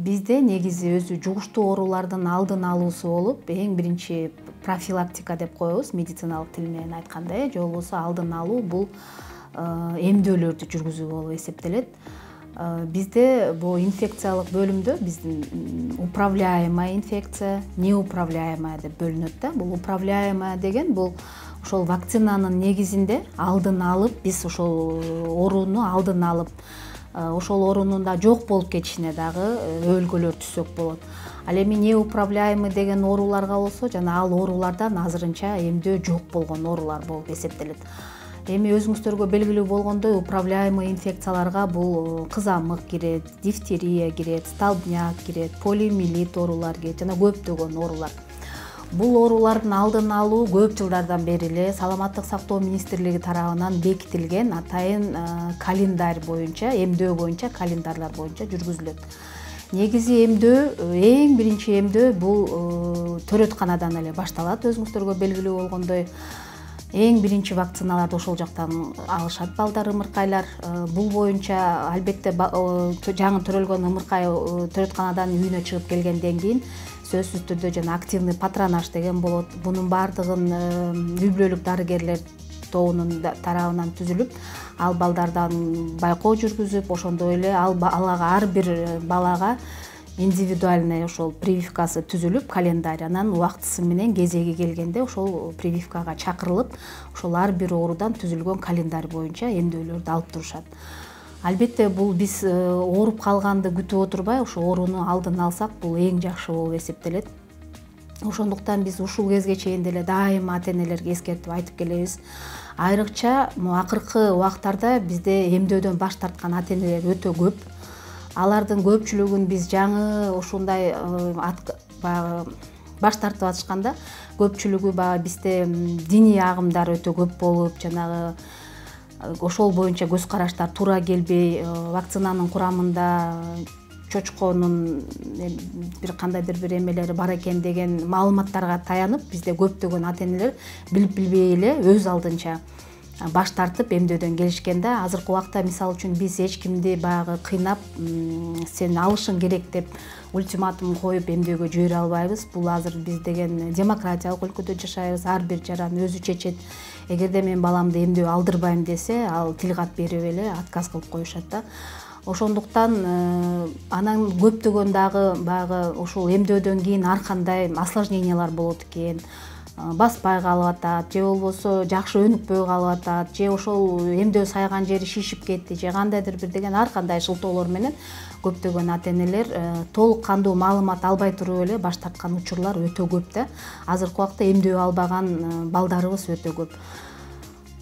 Бизде негизи өзү жугуштуу оорулардын алдын алуусу болуп, эң биринчи профилактика деп коебуз, медициналык тил менен айтканда, же болбосо алдын алуу бул эмдөөлөрдү жүргүзүү болуп эсептелет. Бизде бул инфекциялык бөлүмдө биздин управляемая инфекция, неуправляемая деп бөлүнөт да. Бул управляемая деген бул ошол вакцинанын негизинде алдын алып, биз ошол ооруну алдын алып, ошол оорунун да жок болуп кетишине дагы өбөлгөлөр түзсөк болот. Ал эми неуправляемый деген ооруларга болсо, жана ал оорулардан азырынча эмдөө жок болгон оорулар болуп эсептелет. Эми өзүңүздөргө белгилүү болгондой, управляемый инфекцияларга бул кызамык кирет, дифтерия кирет, столбняк кирет, полиомиелит оорулар кирет жана көптөгөн оорулар. Бул оорулардын алдын алуу көп жылдардан бери эле Саламаттык сактоо министрлиги тарабынан бекитилген атайын календарь боюнча, эмдөө боюнча календарлар боюнча жүргүзүлөт. Негизи эмдөө, эң биринчи эмдөө бул төрөтканадан эле башталат. Өзүңүздөргө белгилүү болгондой, эң биринчи вакциналарды ошол жактан алышат балдар, ымыркайлар. Бул боюнча албетте жаңы төрөлгөн ымыркай төрөтканадан үйүнө чыгып келгенден кийин сөзсүз түрдө жана активный патронаж деген болот. Бунун баардыгын үй-бүлөлүк дарыгерлер тобунун тарабынан түзүлүп, ал балдардан байкоо жүргүзүп, ошондой эле ал балага, ар бир балага индивидуальный ошол прививкасы түзүлүп, календарь, анан убактысы менен кезеги келгенде ошол прививкага чакырылып, ошол ар бир оорудан түзүлгөн календарь боюнча эмдөөлөрдү алып турушат. Албетте бул биз ооруп калганды күтүп отурбай, ошо ооруну алдын алсак, бул эң жакшы болуп эсептелет. Ошондуктан биз ушул кезге чейин деле дайыма ата-энелерге эскертип айтып келебиз. Айрыкча акыркы убактарда бизде эмдөөдөн баш тарткан ата-энелер өтө көп. Алардын көпчүлүгүн биз жаңы ушундай баш тартып атышканда, көпчүлүгү бизде диний агымдар өтө көп болуп, жанагы ошол боюнча көз караштар туура келбей, вакцинанын курамында чочконун бир кандайдыр бир эмелери бар экен деген маалыматтарга таянып, бизде көптөгөн ата-энелер билип билбей эле өз алдынча баш тартып эмдөөдөн келишкен да. Азыркы убакта мисалы үчүн биз эч кимди баягы кыйнап, сен алышың керек деп ультиматум коюп эмдөөгө жибере албайбыз. Бул азыр биз деген демократиялык өлкөдө жашайбыз, ар бир жаран өзү чечет. Эгерде мен баламды эмдөө алдырбайм десе, ал тил кат берип эле отказ кылып коюшат да. Ошондуктан анан көптөгөн дагы баягы ушул эмдөөдөн кийин ар кандай осложнениялар болот экен, баспай калып атат, же болбосо жакшы өнүкпөй калып атат, же ошол эмдөө сайган жери шишип кетти, же кандайдыр бир деген ар кандай шылтоолор менен көптөгөн ата-энелер толук кандуу маалымат албай туруп эле баш тарткан учурлар өтө көп да. Азыркы убакта эмдөө албаган балдарыбыз өтө көп.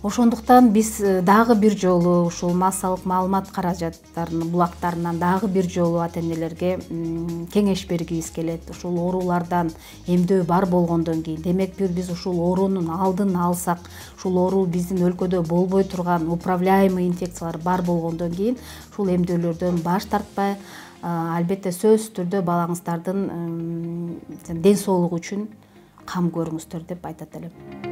Ошондуктан биз дагы бир жолу ушул массалык маалымат каражаттарынын булактарынан дагы бир жолу ата-энелерге кеңеш бергибиз келет. Ушул оорулардан эмдөө бар болгондон кийин, демек биз ушул оорунун алдын алсак, ушул оору биздин өлкөдө болбой турган управляемый инфекциялар бар болгондон кийин, ушул эмдөөлөрдөн баш тартпай, албетте сөзсүз түрдө балаңыздардын ден соолугу үчүн кам көрүңүздөр деп айтат элем.